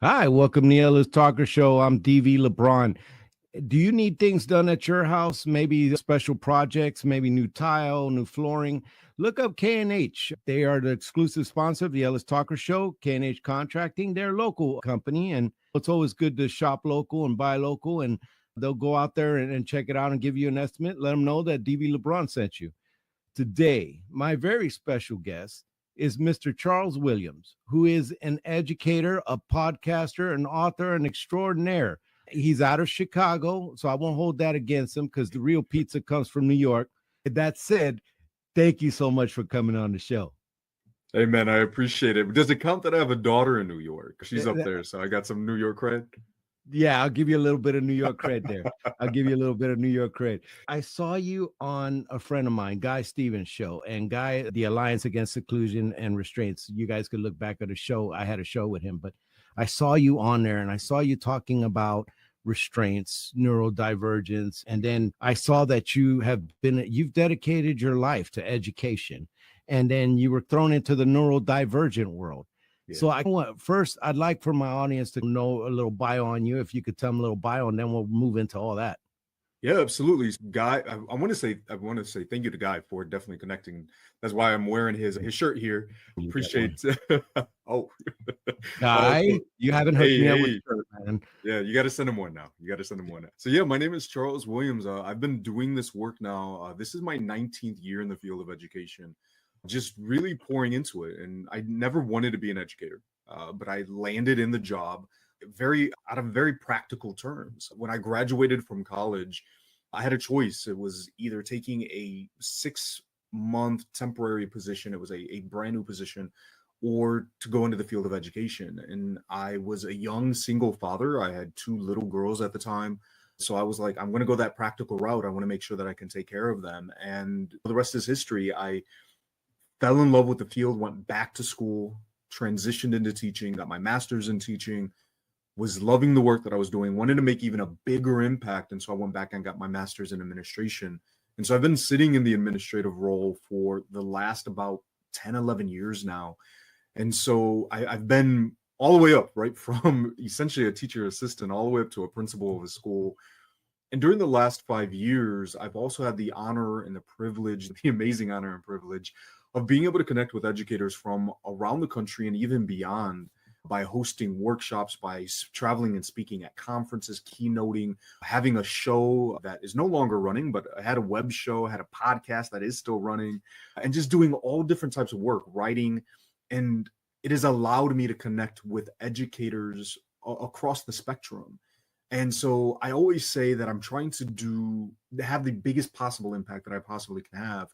Hi, welcome to the Ellis Talker Show. I'm DV LeBron. Do you need things done at your house? Maybe special projects, maybe new tile, new flooring? Look up K&H. They are the exclusive sponsor of the Ellis Talker Show. K&H Contracting, they're a local company, and it's always good to shop local and buy local, and they'll go out there and check it out and give you an estimate. Let them know that DV LeBron sent you. Today, my very special guest is Mr. Charles Williams, who is an educator, a podcaster, an author, an extraordinaire. He's out of Chicago, so I won't hold that against him because the real pizza comes from New York. That said, thank you so much for coming on the show. Hey, man, I appreciate it. Does it count that I have a daughter in New York? She's up there, so I got some New York cred. Yeah, I'll give you a little bit of New York cred there. I'll give you a little bit of New York cred. I saw you on a friend of mine, Guy Stevens' show, and Guy, the Alliance Against Seclusion and Restraints. You guys could look back at a show. I had a show with him, but I saw you on there and I saw you talking about restraints, neurodivergence. And then I saw that you've dedicated your life to education. And then you were thrown into the neurodivergent world. Yeah. So first, I'd like for my audience to know a little bio on you. If you could tell them a little bio, and then we'll move into all that. Yeah, absolutely. Guy, I want to say thank you to Guy for definitely connecting. That's why I'm wearing his shirt here. Appreciate oh Guy, you haven't hooked me up with shirt, man. Yeah, you got to send him one now. So yeah, my name is Charles Williams. I've been doing this work now. This is my 19th year in the field of education. Just really pouring into it. And I never wanted to be an educator, but I landed in the job out of very practical terms. When I graduated from college, I had a choice. It was either taking a 6-month temporary position, it was a brand new position, or to go into the field of education. And I was a young single father. I had 2 little girls at the time. So I was like, I'm going to go that practical route. I want to make sure that I can take care of them. And the rest is history. I fell in love with the field, went back to school, transitioned into teaching, got my master's in teaching, was loving the work that I was doing, wanted to make even a bigger impact. And so I went back and got my master's in administration. And so I've been sitting in the administrative role for the last about 10, 11 years now. And so I've been all the way up, right, from essentially a teacher assistant all the way up to a principal of a school. And during the last 5 years, I've also had the honor and the privilege, the amazing honor and privilege of being able to connect with educators from around the country and even beyond by hosting workshops, by traveling and speaking at conferences, keynoting, having a show that is no longer running, but I had a web show, had a podcast that is still running, and just doing all different types of work, writing. And it has allowed me to connect with educators across the spectrum. And so I always say that I'm trying to have the biggest possible impact that I possibly can have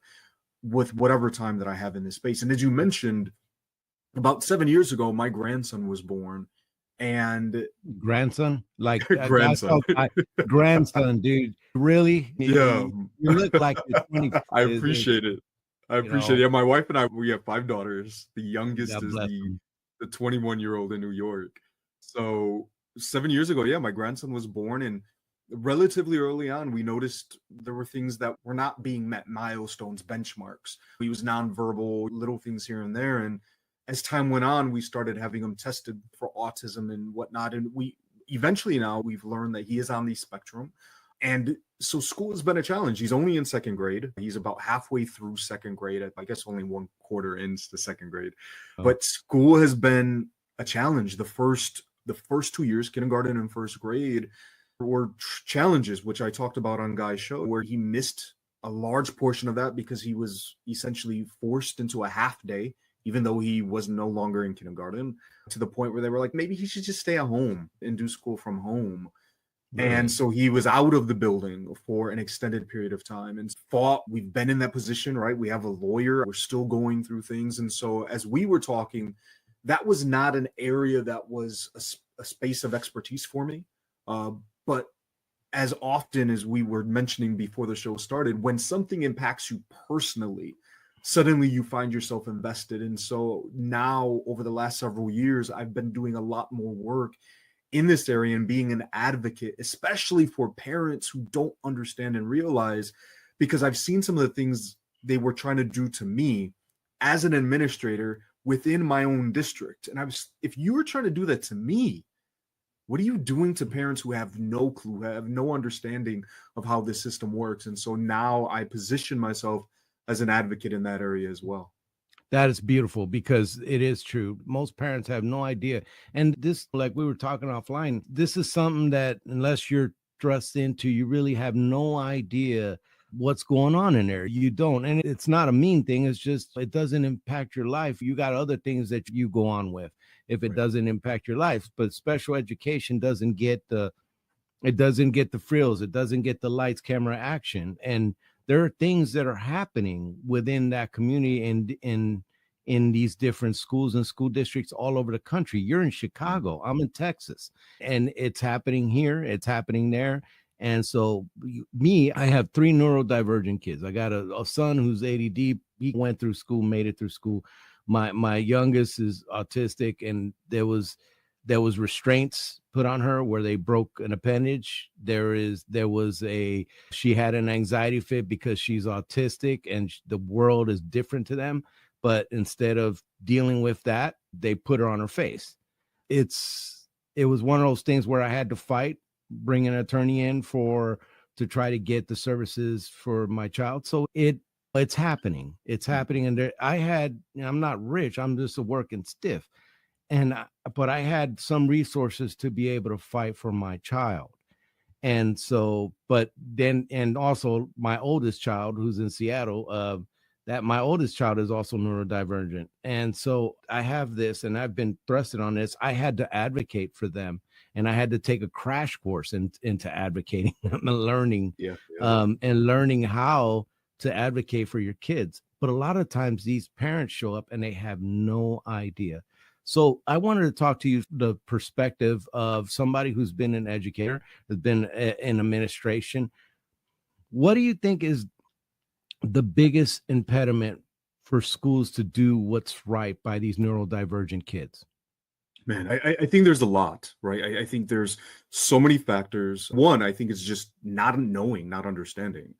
with whatever time that I have in this space. And as you mentioned, about 7 years ago, my grandson was born. And grandson, like grandson, grandson, dude, really? Yeah, you look like you're 20. I appreciate it. Yeah, my wife and I, we have 5 daughters. The youngest is the 21-year-old in New York. So 7 years ago, yeah, my grandson was born, and relatively early on, we noticed there were things that were not being met, milestones, benchmarks. He was nonverbal, little things here and there. And as time went on, we started having him tested for autism and whatnot. And now we've learned that he is on the spectrum. And so school has been a challenge. He's only in 2nd grade. He's about halfway through 2nd grade. I guess only 1 quarter into 2nd grade. Oh. But school has been a challenge. The first 2 years, kindergarten and 1st grade, were challenges, which I talked about on Guy's show, where he missed a large portion of that because he was essentially forced into a half day, even though he was no longer in kindergarten, to the point where they were like, maybe he should just stay at home and do school from home. Right. And so he was out of the building for an extended period of time and we've been in that position, right? We have a lawyer, we're still going through things. And so as we were talking, that was not an area that was a space of expertise for me. But as often as we were mentioning before the show started, when something impacts you personally, suddenly you find yourself invested. And so now over the last several years, I've been doing a lot more work in this area and being an advocate, especially for parents who don't understand and realize, because I've seen some of the things they were trying to do to me as an administrator within my own district. And if you were trying to do that to me, What are you doing to parents who have no clue, have no understanding of how this system works? And so now I position myself as an advocate in that area as well. That is beautiful because it is true. Most parents have no idea. And this, like we were talking offline, this is something that unless you're thrust into, you really have no idea what's going on in there. You don't. And it's not a mean thing. It's just, it doesn't impact your life. You got other things that you go on with if it Right. doesn't impact your life. But special education doesn't get the, it doesn't get the frills. It doesn't get the lights, camera, action. And there are things that are happening within that community and in these different schools and school districts all over the country. You're in Chicago, I'm in Texas, and it's happening here, it's happening there. And so me, I have 3 neurodivergent kids. I got a son who's ADD. He went through school, made it through school. My youngest is autistic, and there was restraints put on her where they broke an appendage. She had an anxiety fit because she's autistic and the world is different to them. But instead of dealing with that, they put her on her face. It was one of those things where I had to fight, bring an attorney in to try to get the services for my child. So it's happening. It's happening. And I'm not rich. I'm just a working stiff. But I had some resources to be able to fight for my child. And so, but then, and also my oldest child who's in Seattle, that my oldest child is also neurodivergent. And so I have this, and I've been thrusted on this. I had to advocate for them, and I had to take a crash course into advocating and learning, and learning how to advocate for your kids. But a lot of times these parents show up and they have no idea. So I wanted to talk to you the perspective of somebody who's been an educator, has been in administration. What do you think is the biggest impediment for schools to do what's right by these neurodivergent kids? Man, I think there's a lot, right? I think there's so many factors. One, I think it's just not knowing, not understanding.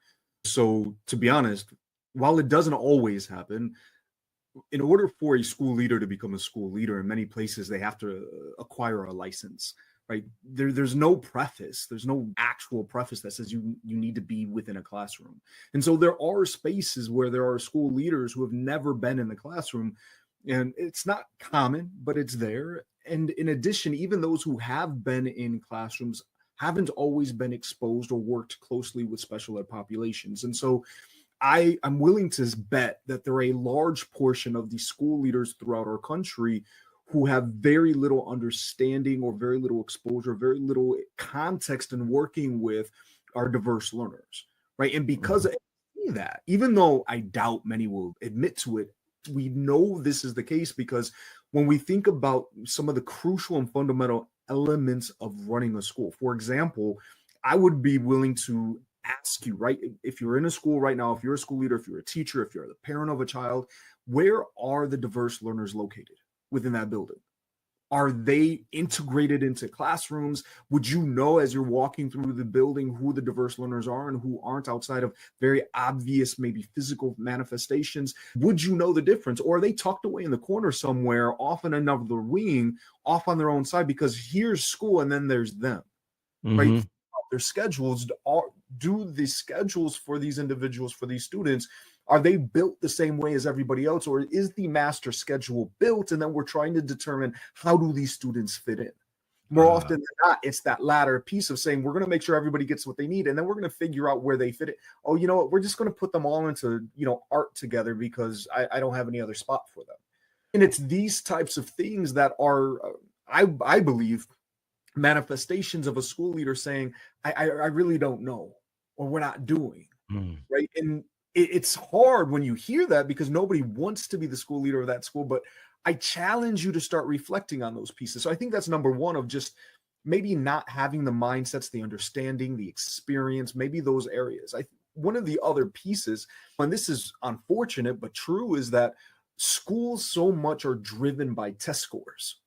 So to be honest, while it doesn't always happen, in order for a school leader to become a school leader, in many places they have to acquire a license, right? There's no preface, there's no actual preface that says you need to be within a classroom. And so there are spaces where there are school leaders who have never been in the classroom, and it's not common, but it's there. And in addition, even those who have been in classrooms haven't always been exposed or worked closely with special ed populations. And so I'm willing to bet that there are a large portion of the school leaders throughout our country who have very little understanding or very little exposure, very little context in working with our diverse learners, right? And because of that, even though I doubt many will admit to it, we know this is the case because when we think about some of the crucial and fundamental elements of running a school, for example, I would be willing to ask you, right, if you're in a school right now, if you're a school leader, if you're a teacher, if you're the parent of a child, where are the diverse learners located within that building? Are they integrated into classrooms? Would you know as you're walking through the building who the diverse learners are and who aren't outside of very obvious, maybe physical manifestations? Would you know the difference? Or are they tucked away in the corner somewhere, off in another wing, off on their own side? Because here's school and then there's them, right? Their schedules, do the schedules for these individuals, for these students, are they built the same way as everybody else, or is the master schedule built and then we're trying to determine how do these students fit in? More often than not, it's that latter piece of saying we're going to make sure everybody gets what they need, and then we're going to figure out where they fit it. Oh, you know what, we're just going to put them all into art together because I don't have any other spot for them. And it's these types of things that are I believe manifestations of a school leader saying, I really don't know, or we're not doing, right? And it's hard when you hear that because nobody wants to be the school leader of that school, but I challenge you to start reflecting on those pieces. So I think that's number one, of just maybe not having the mindsets, the understanding, the experience, maybe those areas. One of the other pieces, and this is unfortunate but true, is that schools so much are driven by test scores.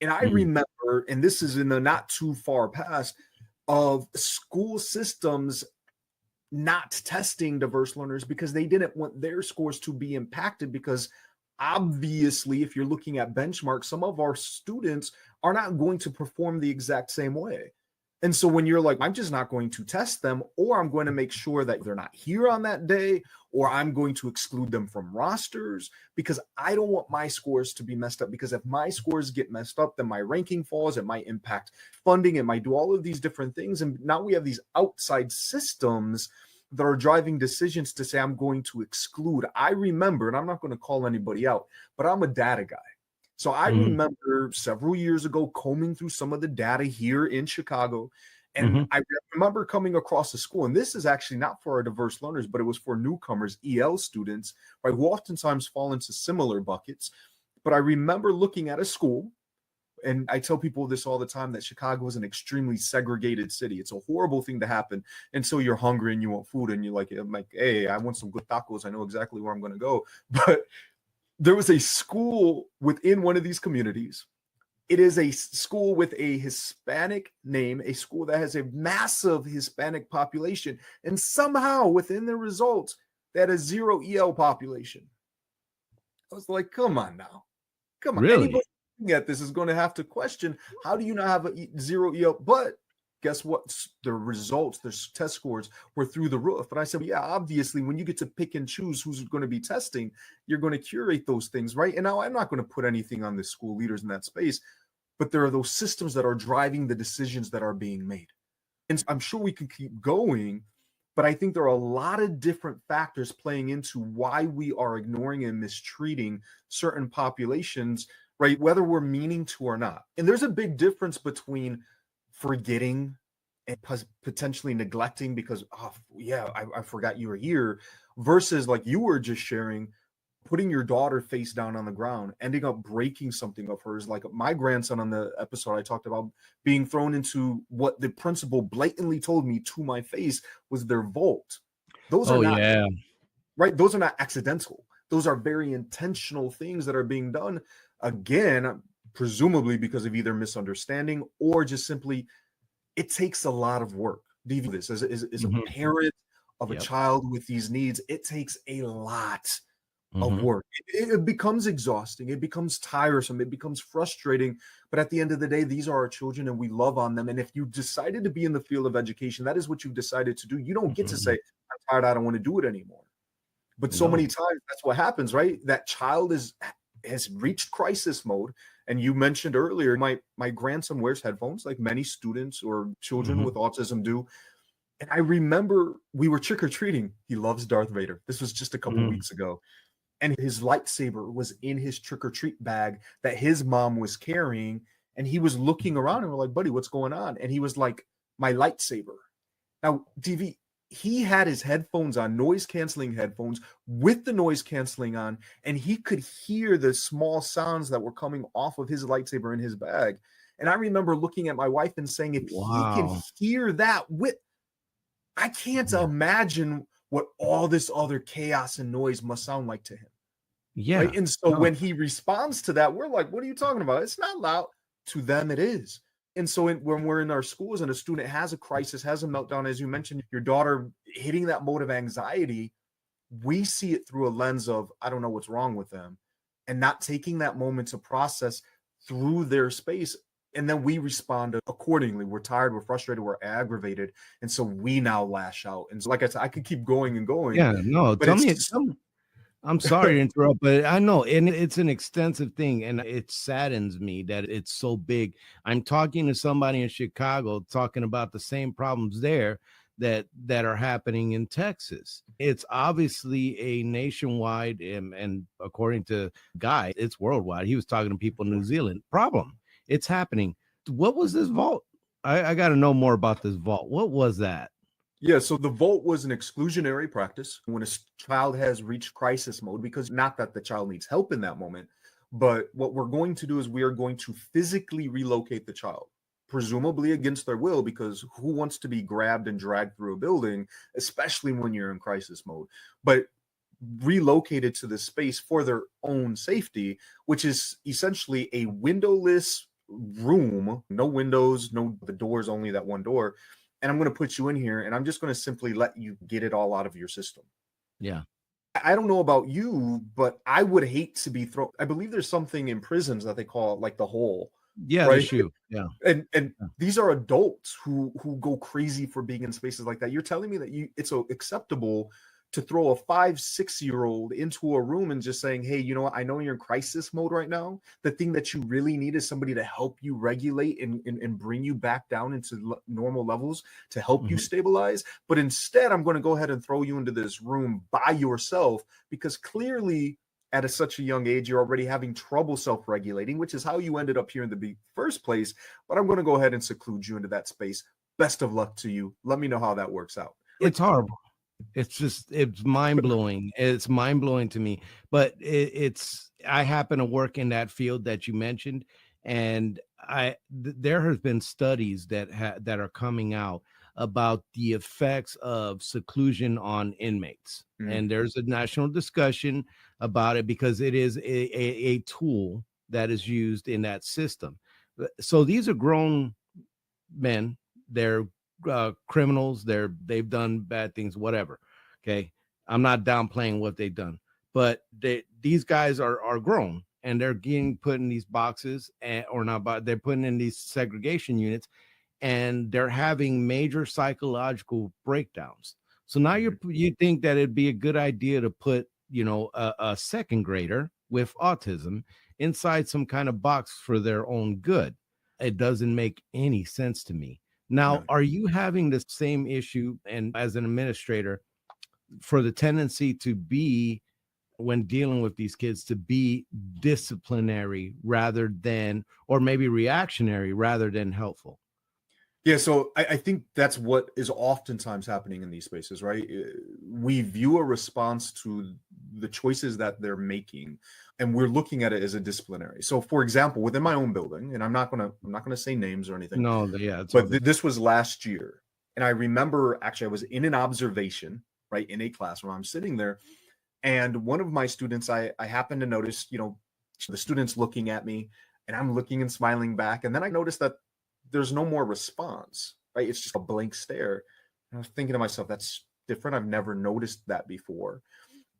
And I remember, and this is in the not too far past, of school systems not testing diverse learners because they didn't want their scores to be impacted, because Obviously, if you're looking at benchmarks, some of our students are not going to perform the exact same way. And so when you're like, I'm just not going to test them, or I'm going to make sure that they're not here on that day, or I'm going to exclude them from rosters because I don't want my scores to be messed up. Because if my scores get messed up, then my ranking falls, it might impact funding, it might do all of these different things. And now we have these outside systems that are driving decisions to say, I'm going to exclude. I remember, and I'm not going to call anybody out, but I'm a data guy. So I remember several years ago combing through some of the data here in Chicago. And I remember coming across a school, and this is actually not for our diverse learners, but it was for newcomers, EL students, right, who oftentimes fall into similar buckets. But I remember looking at a school, and I tell people this all the time, that Chicago is an extremely segregated city. It's a horrible thing to happen. And so you're hungry and you want food, and I'm like, hey, I want some good tacos. I know exactly where I'm going to go. But there was a school within one of these communities. It is a school with a Hispanic name, a school that has a massive Hispanic population. And somehow within the results, they had a 0 EL population. I was like, come on now. Come on. Really? Anybody looking at this is going to have to question, how do you not have a 0 EL? But guess what? The results, their test scores were through the roof. And I said, well, yeah, obviously, when you get to pick and choose who's going to be testing, you're going to curate those things, right? And now I'm not going to put anything on the school leaders in that space, but there are those systems that are driving the decisions that are being made. And I'm sure we can keep going, but I think there are a lot of different factors playing into why we are ignoring and mistreating certain populations, right? Whether we're meaning to or not. And there's a big difference between forgetting and potentially neglecting because, oh yeah, I forgot you were here, versus like you were just sharing, putting your daughter face down on the ground, ending up breaking something of hers. Like my grandson on the episode, I talked about being thrown into what the principal blatantly told me to my face was their vault. Those are not, right? Those are not accidental. Those are very intentional things that are being done. Again, presumably because of either misunderstanding or just simply, it takes a lot of work. This as a parent of a child with these needs, it takes a lot of work. It becomes exhausting. It becomes tiresome. It becomes frustrating. But at the end of the day, these are our children and we love on them. And if you decided to be in the field of education, that is what you've decided to do. You don't get to say, I'm tired, I don't want to do it anymore. But so many times that's what happens, right? That child has reached crisis mode. And you mentioned earlier, my grandson wears headphones like many students or children with autism do. And I remember we were trick-or-treating. He loves Darth Vader. This was just a couple of weeks ago. And his lightsaber was in his trick-or-treat bag that his mom was carrying. And he was looking around and we're like, buddy, what's going on? And he was like, my lightsaber. Now, DV, he had his headphones on, noise-canceling headphones with the noise canceling on, and he could hear the small sounds that were coming off of his lightsaber in his bag. And I remember looking at my wife and saying, if he can hear that I can't imagine what all this other chaos and noise must sound like to him. Yeah. Right? And so when he responds to that, we're like, what are you talking about? It's not loud. To them, it is. And so when we're in our schools and a student has a crisis, has a meltdown, as you mentioned, your daughter hitting that mode of anxiety, we see it through a lens of, I don't know what's wrong with them, and not taking that moment to process through their space. And then we respond accordingly. We're tired, we're frustrated, we're aggravated. And so we now lash out. And so, like I said, I could keep going and going. Yeah, no, tell me. I'm sorry to interrupt, but I know, and it's an extensive thing, and it saddens me that it's so big. I'm talking to somebody in Chicago talking about the same problems there that are happening in Texas. It's obviously a nationwide, and according to Guy, it's worldwide. He was talking to people in New Zealand. Problem, it's happening. What was this vault? I got to know more about this vault. What was that? Yeah, so the vault was an exclusionary practice when a child has reached crisis mode, because not that the child needs help in that moment, but what we're going to do is we are going to physically relocate the child, presumably against their will, because who wants to be grabbed and dragged through a building, especially when you're in crisis mode, but relocated to the space for their own safety, which is essentially a windowless room, no windows, the doors, only that one door. And I'm going to put you in here and I'm just going to simply let you get it all out of your system. Yeah. I don't know about you, but I would hate to be thrown. I believe there's something in prisons that they call it like the hole, Yeah, the right? shoe. Yeah. And Yeah. these are adults who go crazy for being in spaces like that. You're telling me that it's acceptable to throw a 5, 6 year old into a room and just saying, hey, you know what, I know you're in crisis mode right now. The thing that you really need is somebody to help you regulate and bring you back down into normal levels to help you Mhm. stabilize. But instead, I'm going to go ahead and throw you into this room by yourself because clearly at such a young age, you're already having trouble self-regulating, which is how you ended up here in the first place. But I'm going to go ahead and seclude you into that space. Best of luck to you. Let me know how that works out. Like, It's horrible. It's mind blowing. It's mind blowing to me. But I happen to work in that field that you mentioned, and there has been studies that are coming out about the effects of seclusion on inmates, mm, and there's a national discussion about it because it is a tool that is used in that system. So these are grown men. They're criminals. They've done bad things, whatever. Okay, I'm not downplaying what they've done, but these guys are grown and they're getting put in these boxes or not, but they're putting in these segregation units, and they're having major psychological breakdowns. So now mhm. you think that it'd be a good idea to put a second grader with autism inside some kind of box for their own good. It doesn't make any sense to me. Now, None. are you having the same issue, and as an administrator, for the tendency to be, when dealing with these kids, to be disciplinary rather than, or maybe reactionary rather than helpful? Yeah, so I think that's what is oftentimes happening in these spaces, right? We view a response to the choices that they're making, and we're looking at it as a disciplinary. So, for example, within my own building, and I'm not gonna say names or anything, No, yeah, it's all but good. this was last year, and I remember actually I was in an observation, right, in a classroom. I'm sitting there, and one of my students, I happened to notice, the students looking at me, and I'm looking and smiling back, and then I noticed that there's no more response, right? It's just a blank stare. And I was thinking to myself, that's different. I've never noticed that before.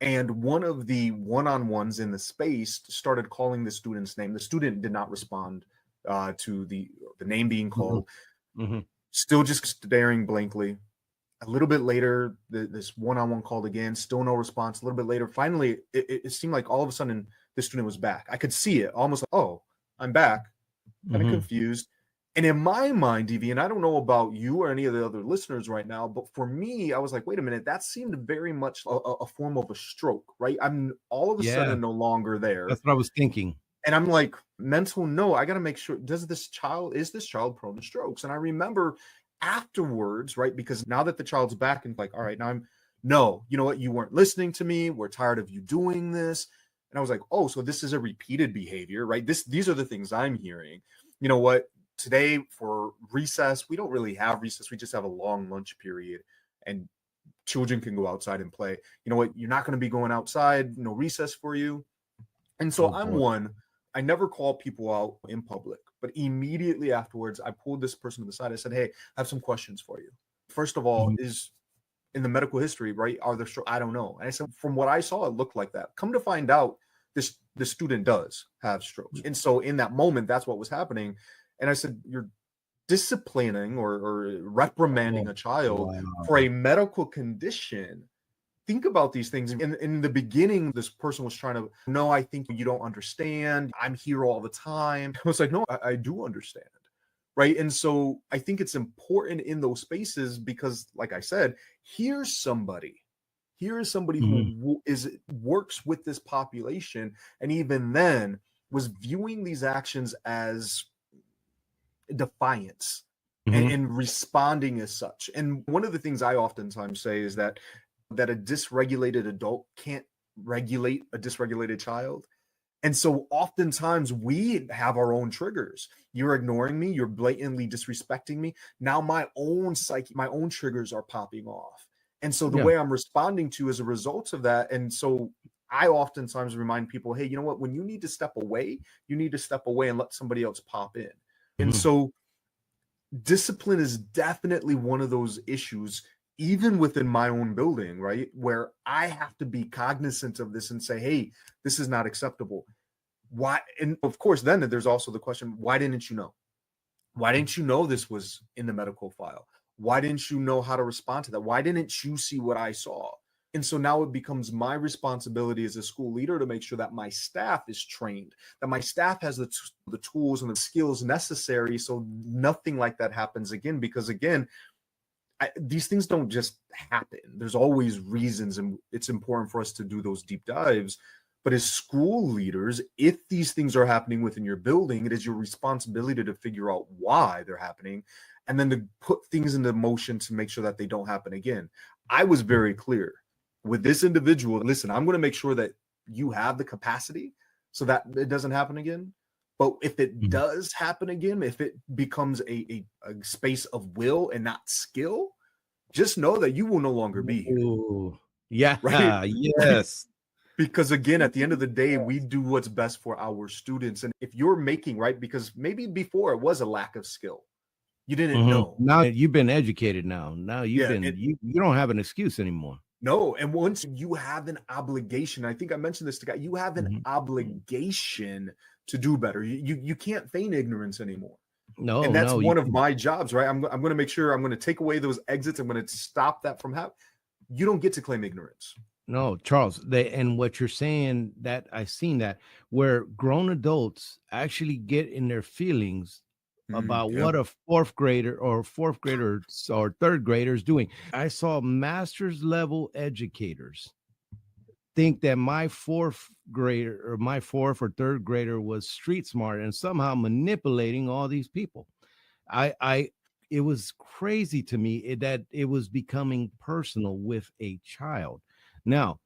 And one of the one-on-ones in the space started calling the student's name. The student did not respond to the name being Mhm, called, mhm. still just staring blankly. A little bit later, this one-on-one called again, still no response. A little bit later, finally, it seemed like all of a sudden the student was back. I could see it almost like, oh, I'm back, kind of Mhm. confused. And in my mind, DV, and I don't know about you or any of the other listeners right now, but for me, I was like, wait a minute, that seemed very much a form of a stroke, right? I'm all of a Yeah, sudden no longer there. that's what I was thinking. And I'm like, mental no, I got to make sure, is this child prone to strokes? And I remember afterwards, right? Because now that the child's back and like, all right, now no, you know what? You weren't listening to me. We're tired of you doing this. And I was like, oh, so this is a repeated behavior, right? These are the things I'm hearing. You know what? Today for recess, we don't really have recess. We just have a long lunch period and children can go outside and play. You know what? You're not going to be going outside, no recess for you. And so Oh I'm boy. one, I never call people out in public, but immediately afterwards, I pulled this person to the side. I said, hey, I have some questions for you. First of all, Mhm, is in the medical history, right? Are there, I don't know. And I said, from what I saw, it looked like that. Come to find out, the student does have strokes. And so in that moment, that's what was happening. And I said, you're disciplining or reprimanding oh, a child for wow. a medical condition. Think about these things. In the beginning, this person was trying to, no, I think you don't understand. I'm here all the time. I was like, no, I do understand. Right. And so I think it's important in those spaces because, like I said, here's somebody. Here is somebody who Mhm, works with this population, and even then was viewing these actions as defiance mhm, and responding as such. And one of the things I oftentimes say is that a dysregulated adult can't regulate a dysregulated child. And so oftentimes we have our own triggers. You're ignoring me, you're blatantly disrespecting me. Now my own psyche, my own triggers are popping off. And so the yeah, way I'm responding to as a result of that. And so I oftentimes remind people, hey, you know what? When you need to step away, you need to step away and let somebody else pop in. And mhm, so discipline is definitely one of those issues even within my own building, right, where I have to be cognizant of this and say, hey, this is not acceptable. Why? And of course, then there's also the question, why didn't you know? Why didn't you know this was in the medical file? Why didn't you know how to respond to that? Why didn't you see what I saw? And so now it becomes my responsibility as a school leader to make sure that my staff is trained, that my staff has the tools and the skills necessary so nothing like that happens again. Because again, these things don't just happen. There's always reasons, and it's important for us to do those deep dives. But as school leaders, if these things are happening within your building, it is your responsibility to figure out why they're happening and then to put things into motion to make sure that they don't happen again. I was very clear with this individual. Listen, I'm going to make sure that you have the capacity so that it doesn't happen again. But if it does happen again, if it becomes a space of will and not skill, just know that you will no longer be here. Ooh, yeah, right? yes. Because again, at the end of the day, we do what's best for our students. And if you're making, right, because maybe before it was a lack of skill, you didn't know. Now you've been educated now. Now you've you don't have an excuse anymore. No, and once you have an obligation, I think I mentioned this to guy, you have an obligation to do better. You can't feign ignorance anymore. No, and that's one of my jobs, right? I'm going to make sure I'm going to take away those exits. I'm going to stop that from happening. You don't get to claim ignorance. No, Charles, and what you're saying, that I've seen that where grown adults actually get in their feelings about what a fourth grader or third grader is doing. I saw master's level educators think that my fourth or third grader was street smart and somehow manipulating all these people. It was crazy to me that it was becoming personal with a child. Now,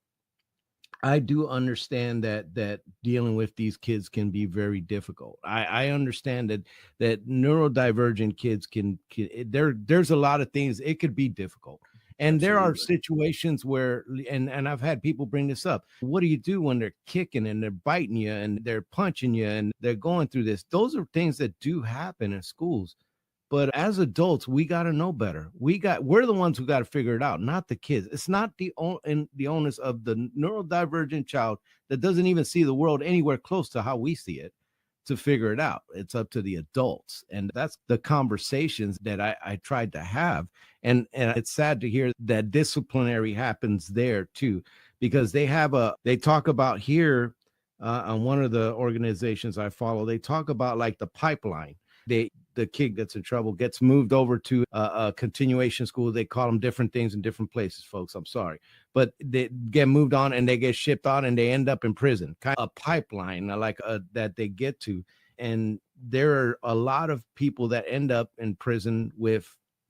I do understand that dealing with these kids can be very difficult. I understand that neurodivergent kids can there's a lot of things it could be difficult. And there are situations where, and I've had people bring this up. What do you do when they're kicking and they're biting you and they're punching you and they're going through this? Those are things that do happen in schools. But as adults, we got to know better. We're the ones who got to figure it out, not the kids. It's not the onus of the neurodivergent child that doesn't even see the world anywhere close to how we see it to figure it out. It's up to the adults. And that's the conversations that I tried to have. And it's sad to hear that disciplinary happens there too, because they talk about here on one of the organizations I follow, they talk about like the pipeline. The kid gets in trouble, gets moved over to a continuation school. They call them different things in different places, folks. I'm sorry. But they get moved on and they get shipped on and they end up in prison. Kind of a pipeline that they get to. And there are a lot of people that end up in prison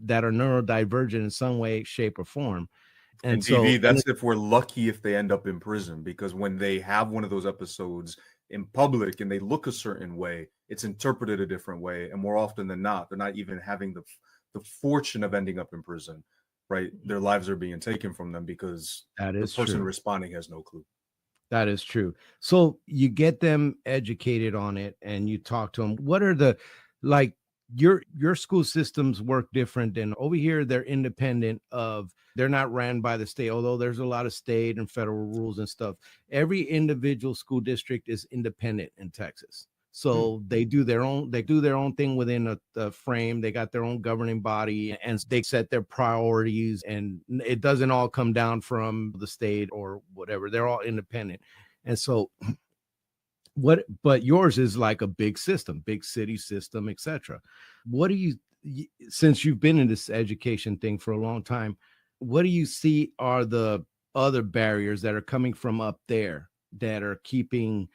that are neurodivergent in some way, shape, or form. And so that's if we're lucky if they end up in prison, because when they have one of those episodes in public and they look a certain way, it's interpreted a different way. And more often than not, they're not even having the fortune of ending up in prison, right? Their lives are being taken from them because the person responding has no clue. That is true. So you get them educated on it and you talk to them. What are your school systems work different than over here? They're independent they're not ran by the state, although there's a lot of state and federal rules and stuff. Every individual school district is independent in Texas. So they do their own thing within a frame. They got their own governing body and they set their priorities, and it doesn't all come down from the state or whatever. They're all independent. And so but yours is like a big system, big city system, etc. What do you, since you've been in this education thing for a long time, what do you see are the other barriers that are coming from up there that are keeping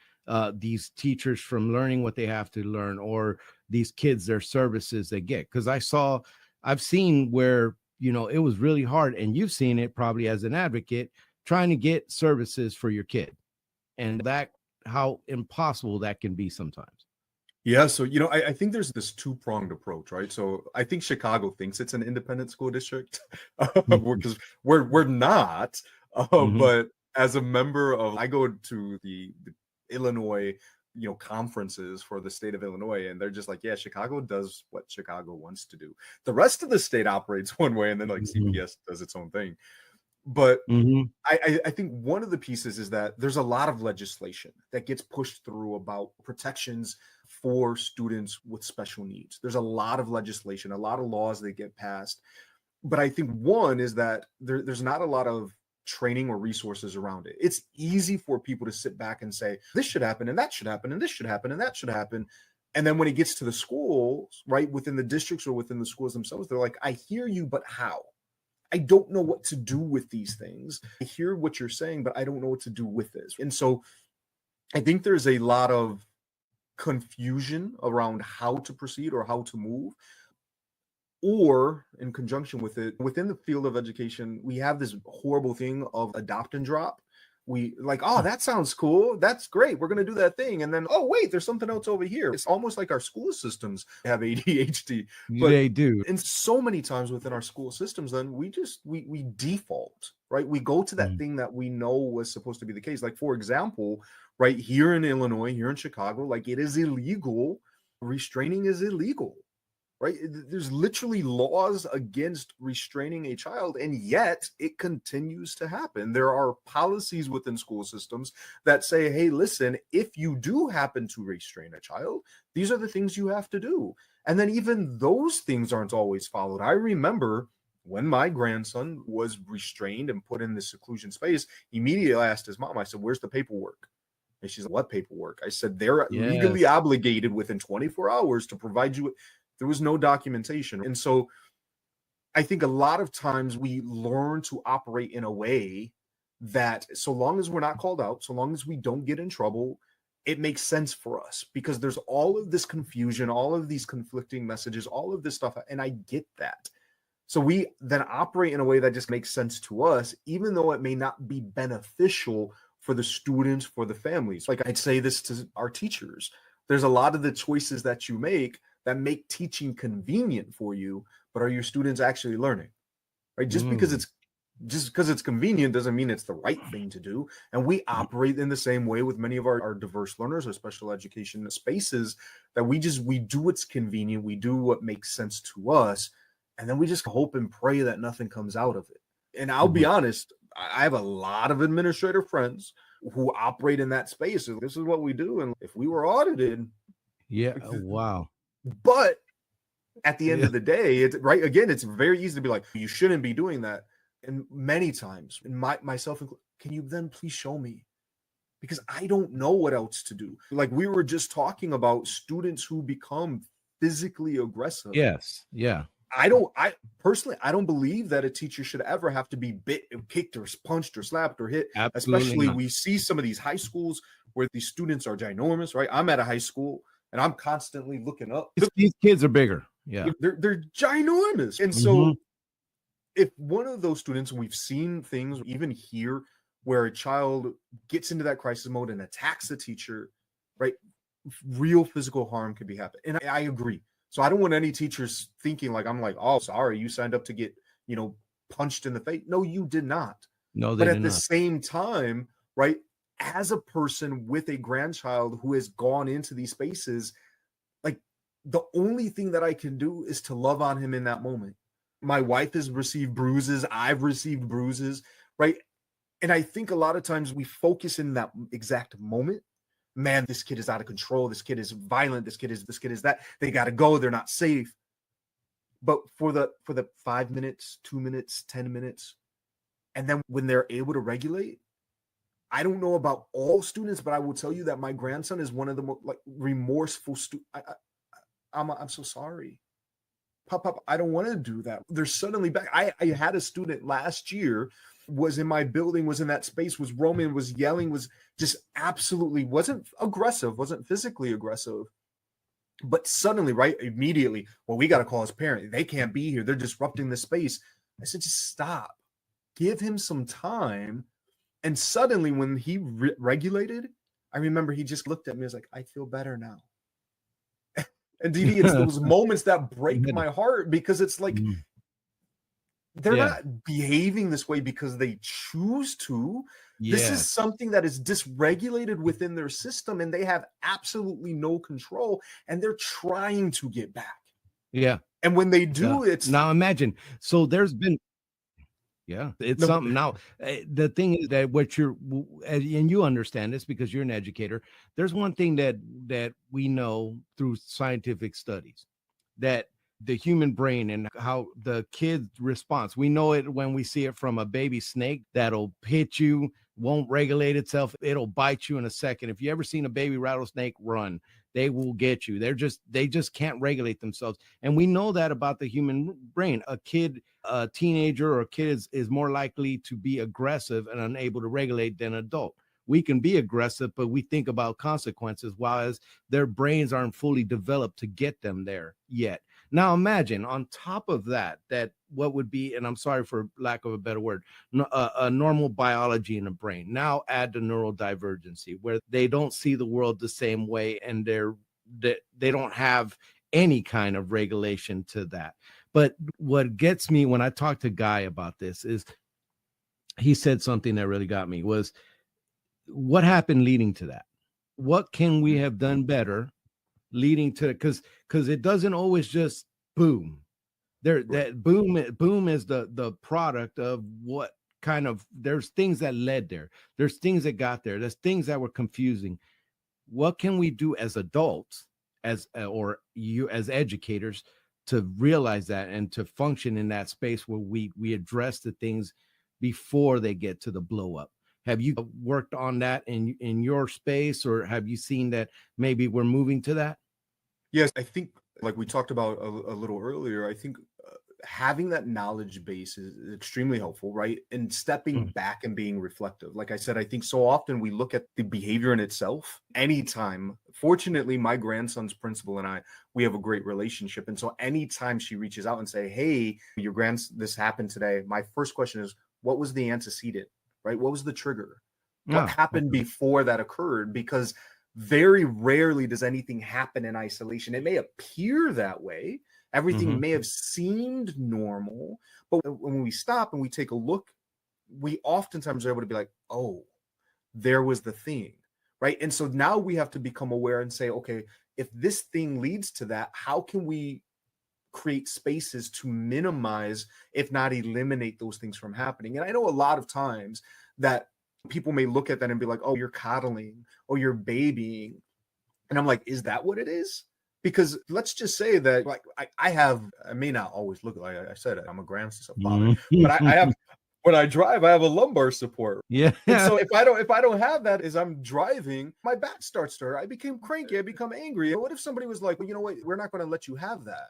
these teachers from learning what they have to learn, or these kids, their services they get? Because I've seen where, it was really hard, and you've seen it probably as an advocate, trying to get services for your kid, and how impossible that can be sometimes. Yeah. So, I think there's this two-pronged approach, right? So I think Chicago thinks it's an independent school district because we're not. But as a member I go to the Illinois conferences for the state of Illinois, and they're just like, yeah, Chicago does what Chicago wants to do. The rest of the state operates one way, and then like CPS does its own thing. But I think one of the pieces is that there's a lot of legislation that gets pushed through about protections for students with special needs. There's a lot of legislation, a lot of laws that get passed. But I think one is that there's not a lot of training or resources around it. It's easy for people to sit back and say, this should happen, and that should happen, and this should happen, and that should happen. And then when it gets to the schools, right, within the districts or within the schools themselves, they're like, I hear you, but how? I don't know what to do with these things. I hear what you're saying, but I don't know what to do with this. And so I think there's a lot of confusion around how to proceed or how to move. Or in conjunction with it, within the field of education, we have this horrible thing of adopt and drop. We like, oh, that sounds cool. That's great. We're going to do that thing. And then, oh, wait, there's something else over here. It's almost like our school systems have ADHD. But they do. And so many times within our school systems, then we default, right? We go to that thing that we know was supposed to be the case. Like, for example, right here in Illinois, here in Chicago, like it is illegal. Restraining is illegal. Right? There's literally laws against restraining a child, and yet it continues to happen. There are policies within school systems that say, hey, listen, if you do happen to restrain a child, these are the things you have to do. And then even those things aren't always followed. I remember when my grandson was restrained and put in the seclusion space, immediately I asked his mom, I said, where's the paperwork? And she's like, what paperwork? I said, they're legally obligated within 24 hours to provide you with. There was no documentation. And so I think a lot of times we learn to operate in a way that so long as we're not called out, so long as we don't get in trouble, it makes sense for us because there's all of this confusion, all of these conflicting messages, all of this stuff. And I get that. So we then operate in a way that just makes sense to us, even though it may not be beneficial for the students, for the families. Like I'd say this to our teachers. There's a lot of the choices that you make that make teaching convenient for you, but are your students actually learning? Right? Just because it's convenient doesn't mean it's the right thing to do. And we operate in the same way with many of our diverse learners or special education spaces that we do what's convenient, we do what makes sense to us, and then we just hope and pray that nothing comes out of it. And I'll be honest, I have a lot of administrator friends who operate in that space. This is what we do, and if we were audited, wow. But at the end of the day, it's right. Again, it's very easy to be like, you shouldn't be doing that. And many times, myself, can you then please show me? Because I don't know what else to do. Like we were just talking about students who become physically aggressive. Yes. Yeah. I personally don't believe that a teacher should ever have to be bit, kicked, or punched, or slapped, or hit. Absolutely Especially not. we see some of these high schools where these students are ginormous, right? I'm at a high school and I'm constantly looking up. These kids are bigger. Yeah. They're ginormous. And so if one of those students, we've seen things even here where a child gets into that crisis mode and attacks the teacher, right? Real physical harm could be happening. And I agree. So I don't want any teachers thinking like, I'm like, oh, sorry, you signed up to get, punched in the face. No, you did not. No, but at the same time, right? As a person with a grandchild who has gone into these spaces, like the only thing that I can do is to love on him in that moment. My wife has received bruises. I've received bruises, right? And I think a lot of times we focus in that exact moment. Man, this kid is out of control. This kid is violent. This kid is that. They got to go. They're not safe. But for the 5 minutes, 2 minutes, 10 minutes, and then when they're able to regulate, I don't know about all students, but I will tell you that my grandson is one of the most remorseful students. I'm so sorry. Pop, I don't want to do that. They're suddenly back. I had a student last year, was in my building, was in that space, was roaming, was yelling, was just absolutely, wasn't aggressive, wasn't physically aggressive. But suddenly, right, immediately, well, we got to call his parent. They can't be here. They're disrupting the space. I said, just stop. Give him some time. And suddenly when he regulated, I remember he just looked at me and was like, I feel better now. And DD, it's those moments that break my heart because it's like, they're Yeah. not behaving this way because they choose to. This is Yes. something that is dysregulated within their system, and they have absolutely no control, and they're trying to get back. Yeah. And when they Yeah. do, it's Now imagine. So there's been yeah, it's no, something now. The thing is that what and you understand this because you're an educator. There's one thing that we know through scientific studies that the human brain and how the kid response. We know it when we see it from a baby snake that'll hit you, won't regulate itself. It'll bite you in a second. If you ever seen a baby rattlesnake run, they will get you. They just can't regulate themselves. And we know that about the human brain. A teenager or a kid is more likely to be aggressive and unable to regulate than an adult. We can be aggressive, but we think about consequences, while their brains aren't fully developed to get them there yet. Now imagine on top of that what would be, and I'm sorry for lack of a better word, a normal biology in the brain. Now add the neurodivergency, where they don't see the world the same way, and they don't have any kind of regulation to that. But what gets me when I talk to Guy about this is he said something that really got me was, what happened leading to that? What can we have done better leading to, because it doesn't always just boom. That boom is the product of what kind of, there's things that led there. There's things that got there. There's things that were confusing. What can we do as adults, or you as educators, to realize that and to function in that space where we address the things before they get to the blow up? Have you worked on that in your space, or have you seen that maybe we're moving to that? yes, I think like we talked about a little earlier, I think having that knowledge base is extremely helpful, right? And stepping Mm. back and being reflective. Like I said, I think so often we look at the behavior in itself. Anytime, fortunately, my grandson's principal and I, we have a great relationship. And so anytime she reaches out and say, hey, this happened today, my first question is, what was the antecedent, right? What was the trigger? What happened before that occurred? Because very rarely does anything happen in isolation. It may appear that way. Everything may have seemed normal, but when we stop and we take a look, we oftentimes are able to be like, oh, there was the thing, right? And so now we have to become aware and say, okay, if this thing leads to that, how can we create spaces to minimize, if not eliminate, those things from happening? And I know a lot of times that people may look at that and be like, oh, you're coddling or you're babying. And I'm like, is that what it is? Because let's just say that, like, I may not always look like I said it, I'm a grandson father, but I have, when I drive, I have a lumbar support. Yeah. And so if I don't have that as I'm driving, my back starts to hurt. I became cranky. I become angry. What if somebody was like, well, you know what? We're not going to let you have that.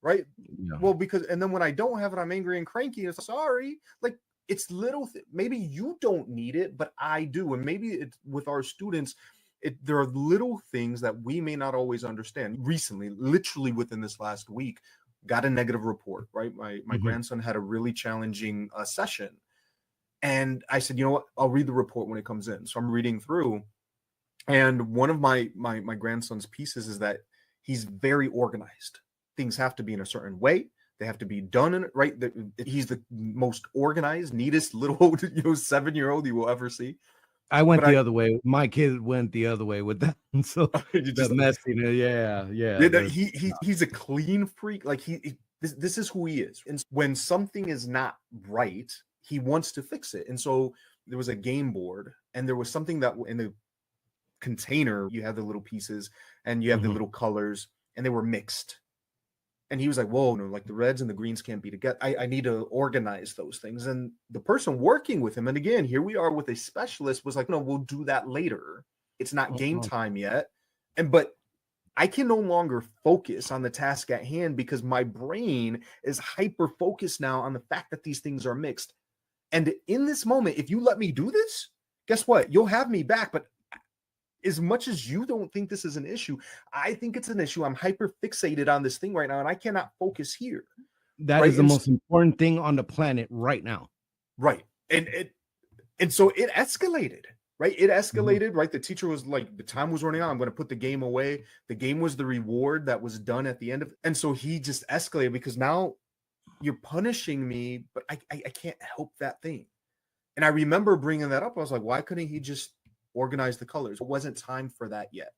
Right. Yeah. Well, and then when I don't have it, I'm angry and cranky. It's sorry. Like, it's little, maybe you don't need it, but I do. And maybe it's with our students, there are little things that we may not always understand. Recently, literally within this last week, got a negative report, right? My grandson had a really challenging session. And I said, you know what? I'll read the report when it comes in. So I'm reading through. And one of my grandson's pieces is that he's very organized. Things have to be in a certain way. They have to be done in it, right? He's the most organized, neatest little 7-year-old you will ever see. I went the other way. My kid went the other way with that. So the messiness, yeah. He's a clean freak. Like this is who he is. And when something is not right, he wants to fix it. And so there was a game board, and there was something that in the container, you have the little pieces and you have the little colors, and they were mixed. And he was like, whoa, no, like the reds and the greens can't be together. I need to organize those things. And the person working with him, and again, here we are with a specialist, was like, no, we'll do that later. It's not game time yet. But I can no longer focus on the task at hand because my brain is hyper focused now on the fact that these things are mixed. And in this moment, if you let me do this, guess what? You'll have me back. But as much as you don't think this is an issue, I think it's an issue. I'm hyper fixated on this thing right now, and I cannot focus here. That is the most important thing on the planet right now. Right. And so it escalated, right? It escalated, right? The teacher was like, the time was running out. I'm going to put the game away. The game was the reward that was done at the end of it. And so he just escalated because now you're punishing me, but I can't help that thing. And I remember bringing that up. I was like, why couldn't he just organize the colors? It wasn't time for that yet.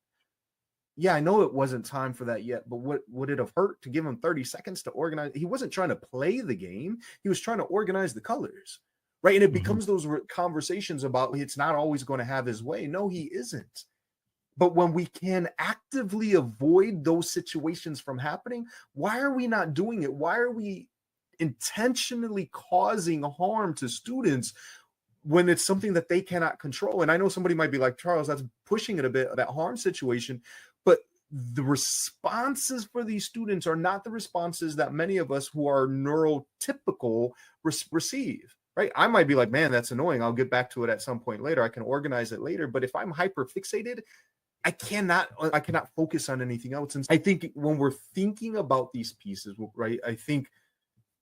Yeah, I know it wasn't time for that yet, but what would it have hurt to give him 30 seconds to organize? He wasn't trying to play the game. He was trying to organize the colors, right? And it becomes those conversations about it's not always going to have his way. No, he isn't. But when we can actively avoid those situations from happening, why are we not doing it? Why are we intentionally causing harm to students when it's something that they cannot control? And I know somebody might be like, Charles, that's pushing it a bit, that harm situation. But the responses for these students are not the responses that many of us who are neurotypical receive. Right? I might be like, man, that's annoying. I'll get back to it at some point later. I can organize it later. But if I'm hyper fixated, I cannot focus on anything else. And I think when we're thinking about these pieces, right, I think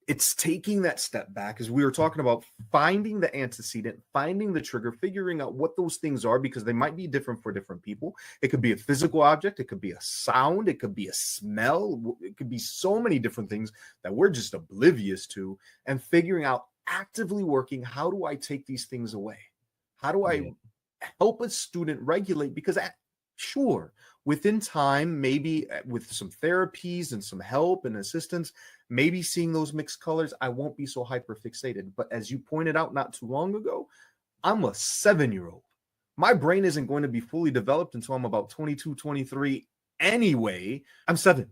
it's taking that step back, as we were talking about, finding the antecedent, finding the trigger, figuring out what those things are, because they might be different for different people. It could be a physical object. It could be a sound. It could be a smell. It could be so many different things that we're just oblivious to, and figuring out, actively working, how do I take these things away? How do I help a student regulate? Because sure, within time, maybe with some therapies and some help and assistance, maybe seeing those mixed colors, I won't be so hyper fixated. But as you pointed out not too long ago, I'm a 7-year-old. My brain isn't going to be fully developed until I'm about 22, 23 anyway. I'm 7.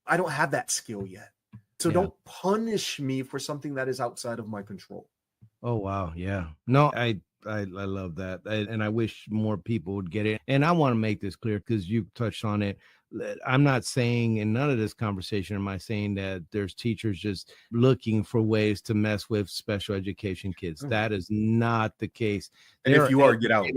I don't have that skill yet. So don't punish me for something that is outside of my control. Oh, wow. Yeah. No, I love that. And I wish more people would get it. And I want to make this clear because you touched on it. I'm not saying in none of this conversation am I saying that there's teachers just looking for ways to mess with special education kids. That is not the case. And if you are, get out.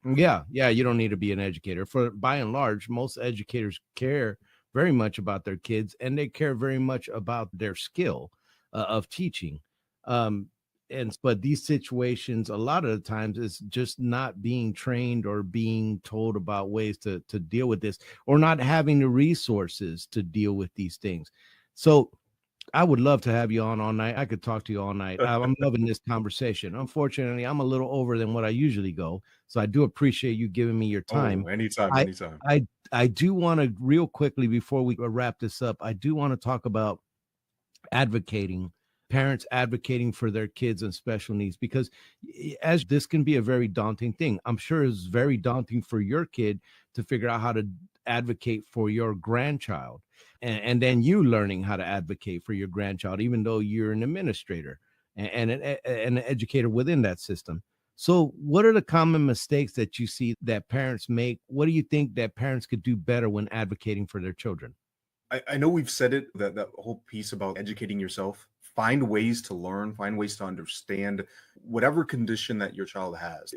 Yeah. You don't need to be an educator. For by and large, most educators care very much about their kids, and they care very much about their skill of teaching. But these situations, a lot of the times, is just not being trained or being told about ways to deal with this, or not having the resources to deal with these things. So I would love to have you on all night. I could talk to you all night. I'm loving this conversation. Unfortunately, I'm a little over than what I usually go. So I do appreciate you giving me your time. Oh, anytime. I do want to, real quickly, before we wrap this up, I do want to talk about advocating, parents advocating for their kids and special needs, because as this can be a very daunting thing. I'm sure it's very daunting for your kid to figure out how to advocate for your grandchild, and then you learning how to advocate for your grandchild, even though you're an administrator and an educator within that system. So what are the common mistakes that you see that parents make? What do you think that parents could do better when advocating for their children? I know we've said it, that whole piece about educating yourself. Find ways to learn, find ways to understand whatever condition that your child has.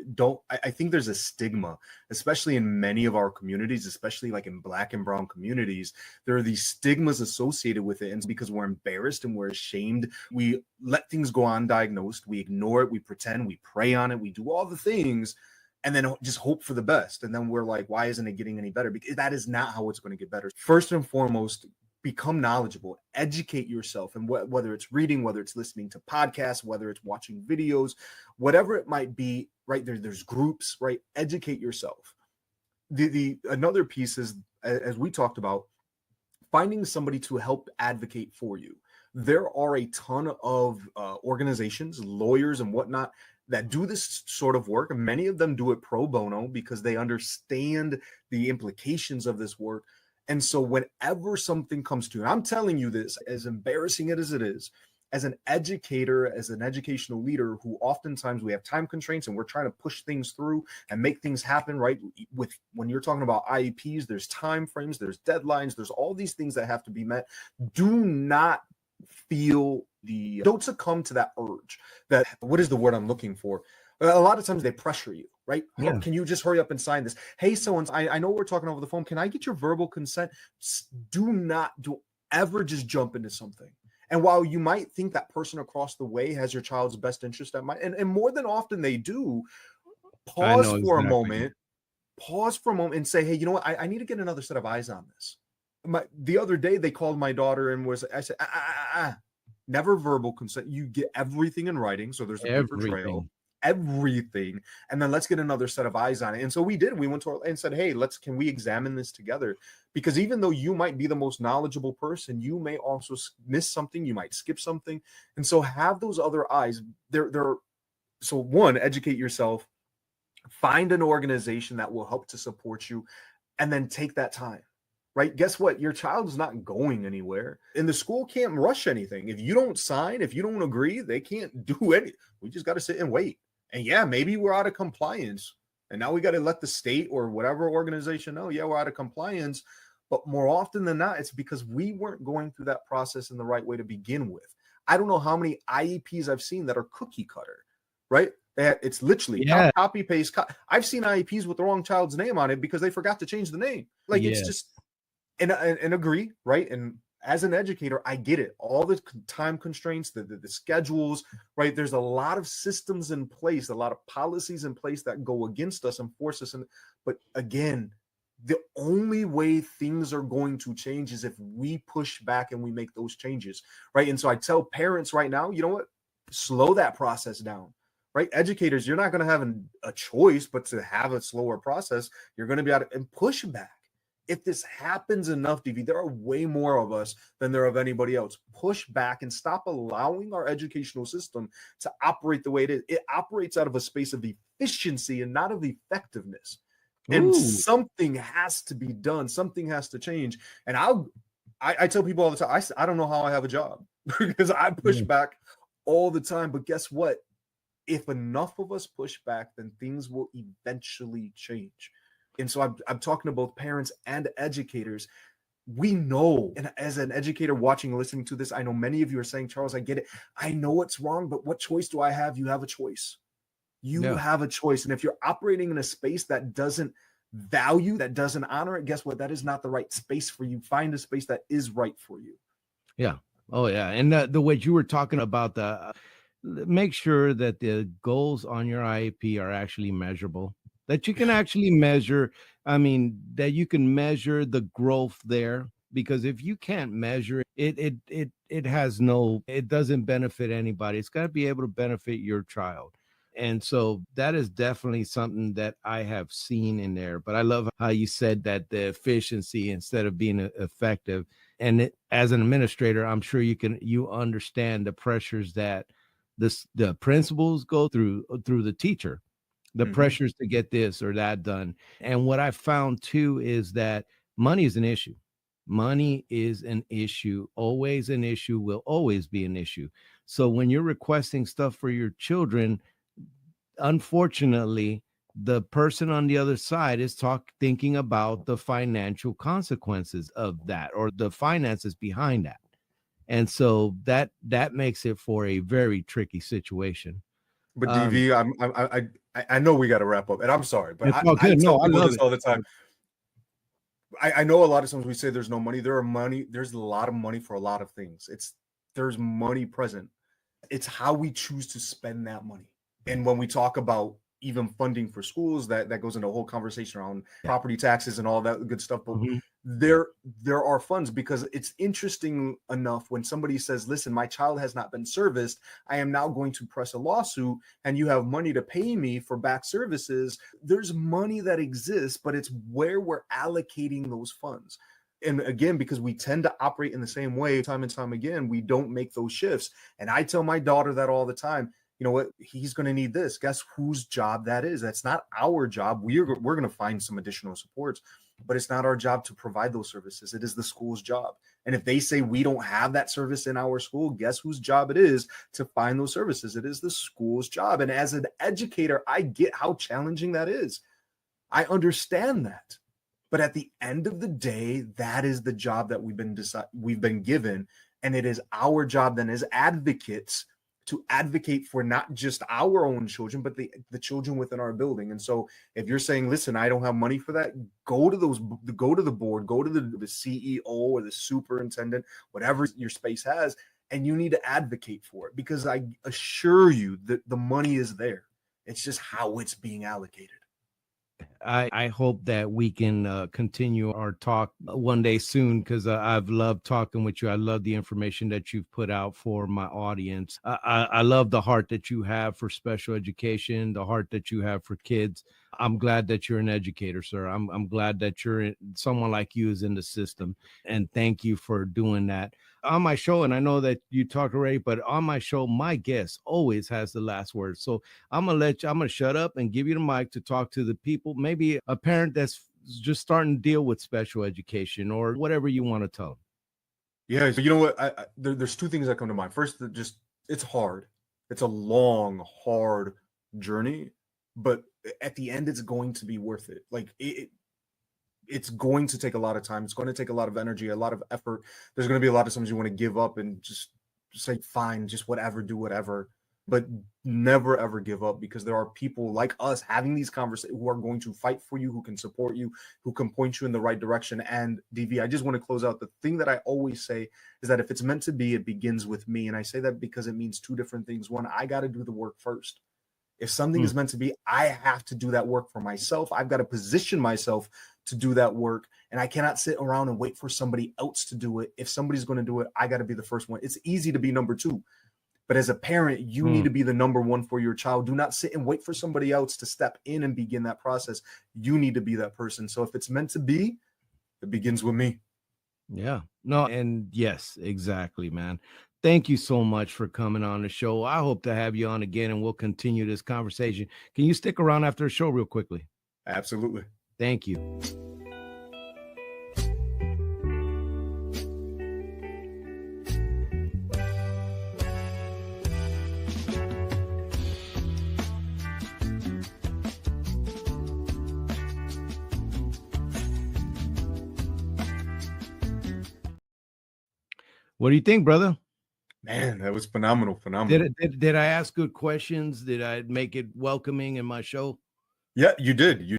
I think there's a stigma, especially in many of our communities, especially like in Black and brown communities. There are these stigmas associated with it. And because we're embarrassed and we're ashamed, we let things go undiagnosed. We ignore it. We pretend, we prey on it. We do all the things and then just hope for the best. And then we're like, why isn't it getting any better? Because that is not how it's going to get better. First and foremost, become knowledgeable, educate yourself. And whether it's reading, whether it's listening to podcasts, whether it's watching videos, whatever it might be, right? There's groups, right? Educate yourself. Another piece is, as we talked about, finding somebody to help advocate for you. There are a ton of organizations, lawyers and whatnot, that do this sort of work. And many of them do it pro bono because they understand the implications of this work. And so whenever something comes to you, and I'm telling you this, as embarrassing as it is, as an educator, as an educational leader, who oftentimes we have time constraints and we're trying to push things through and make things happen, right? When you're talking about IEPs, there's time frames, there's deadlines, there's all these things that have to be met. Don't succumb to that urge. That, what is the word I'm looking for? A lot of times they pressure you, right? Yeah. Can you just hurry up and sign this? Hey, I know we're talking over the phone. Can I get your verbal consent? Do ever just jump into something. And while you might think that person across the way has your child's best interest at mind, and more than often they do, pause for a moment and say, hey, you know what? I need to get another set of eyes on this. The other day they called my daughter and I said, never verbal consent. You get everything in writing. So there's a paper trail, everything. And then let's get another set of eyes on it. And so we did. We went to and said, hey, can we examine this together? Because even though you might be the most knowledgeable person, you may also miss something. You might skip something. And so have those other eyes. So one, educate yourself, find an organization that will help to support you, and then take that time. Right? Guess what? Your child is not going anywhere, and the school can't rush anything. If you don't sign, if you don't agree, they can't do anything. We just got to sit and wait. And yeah, maybe we're out of compliance, and now we got to let the state or whatever organization know, yeah, we're out of compliance. But more often than not, it's because we weren't going through that process in the right way to begin with. I don't know how many IEPs I've seen that are cookie cutter, right? It's literally copy, paste. I've seen IEPs with the wrong child's name on it because they forgot to change the name. Like it's just, and agree, right? And as an educator, I get it. All the time constraints, the schedules, right? There's a lot of systems in place, a lot of policies in place that go against us and force us. But again, the only way things are going to change is if we push back and we make those changes, right? And so I tell parents right now, you know what? Slow that process down, right? Educators, you're not going to have a choice but to have a slower process. You're going to be able to and push back. If this happens enough, DV, there are way more of us than there are of anybody else. Push back and stop allowing our educational system to operate the way it is. It operates out of a space of efficiency and not of effectiveness. And something has to be done. Something has to change. And I tell people all the time, I don't know how I have a job because I push back all the time. But guess what? If enough of us push back, then things will eventually change. And so I'm talking to both parents and educators. We know, and as an educator watching and listening to this, I know many of you are saying, Charles, I get it. I know it's wrong, but what choice do I have? You have a choice. You have a choice. And if you're operating in a space that doesn't value, that doesn't honor it, guess what? That is not the right space for you. Find a space that is right for you. Yeah. Oh, yeah. And the way you were talking about make sure that the goals on your IEP are actually measurable, that you can actually measure. I mean, that you can measure the growth there, because if you can't measure it, it doesn't benefit anybody. It's got to be able to benefit your child. And so that is definitely something that I have seen in there. But I love how you said that the efficiency instead of being effective. And as an administrator, I'm sure you understand the pressures that the principals go through the teacher, the pressures to get this or that done. And what I found too is that money is an issue. Money is an issue, always an issue, will always be an issue. So when you're requesting stuff for your children, unfortunately, the person on the other side is thinking about the financial consequences of that, or the finances behind that. And so that makes it for a very tricky situation. But DV, I know we got to wrap up, and I'm sorry, but I tell people this all the time. I know a lot of times we say there's no money. There's a lot of money for a lot of things. There's money present. It's how we choose to spend that money. And when we talk about even funding for schools, that goes into a whole conversation around property taxes and all that good stuff. But there are funds, because it's interesting enough when somebody says, listen, my child has not been serviced, I am now going to press a lawsuit, and you have money to pay me for back services. There's money that exists, but it's where we're allocating those funds. And again, because we tend to operate in the same way time and time again, we don't make those shifts. And I tell my daughter that all the time. You know what? He's going to need this. Guess whose job that is? That's not our job. We're going to find some additional supports, but it's not our job to provide those services. It is the school's job. And if they say we don't have that service in our school, guess whose job it is to find those services? It is the school's job. And as an educator, I get how challenging that is. I understand that. But at the end of the day, that is the job that we've been given. And it is our job then as advocates to advocate for not just our own children, but the children within our building. And so if you're saying, listen, I don't have money for that, go to the board, go to the CEO or the superintendent, whatever your space has, and you need to advocate for it, because I assure you that the money is there. It's just how it's being allocated. I hope that we can continue our talk one day soon, because I've loved talking with you. I love the information that you've put out for my audience. I love the heart that you have for special education, the heart that you have for kids. I'm glad that you're an educator, sir. I'm glad that someone like you is in the system, and thank you for doing that on my show. And I know that you talked already, but on my show, my guest always has the last word. So I'm gonna shut up and give you the mic to talk to the people, maybe a parent that's just starting to deal with special education or whatever you want to tell them. Yeah, so you know what? There's two things that come to mind. First, it's hard. It's a long, hard journey, but at the end, it's going to be worth it. Like it's going to take a lot of time. It's going to take a lot of energy, a lot of effort. There's going to be a lot of times you want to give up and just say, fine, just whatever, do whatever. But never, ever give up, because there are people like us having these conversations who are going to fight for you, who can support you, who can point you in the right direction. And DV, I just want to close out. The thing that I always say is that if it's meant to be, it begins with me. And I say that because it means two different things. One, I got to do the work first. If something is meant to be, I have to do that work for myself. I've got to position myself to do that work. And I cannot sit around and wait for somebody else to do it. If somebody's going to do it, I got to be the first one. It's easy to be number two. But as a parent, you need to be the number one for your child. Do not sit and wait for somebody else to step in and begin that process. You need to be that person. So if it's meant to be, it begins with me. Yeah. No, and yes, exactly, man. Thank you so much for coming on the show. I hope to have you on again, and we'll continue this conversation. Can you stick around after the show real quickly? Absolutely. Thank you. What do you think, brother? Man, that was phenomenal. Phenomenal. Did I ask good questions? Did I make it welcoming in my show? Yeah, you did. You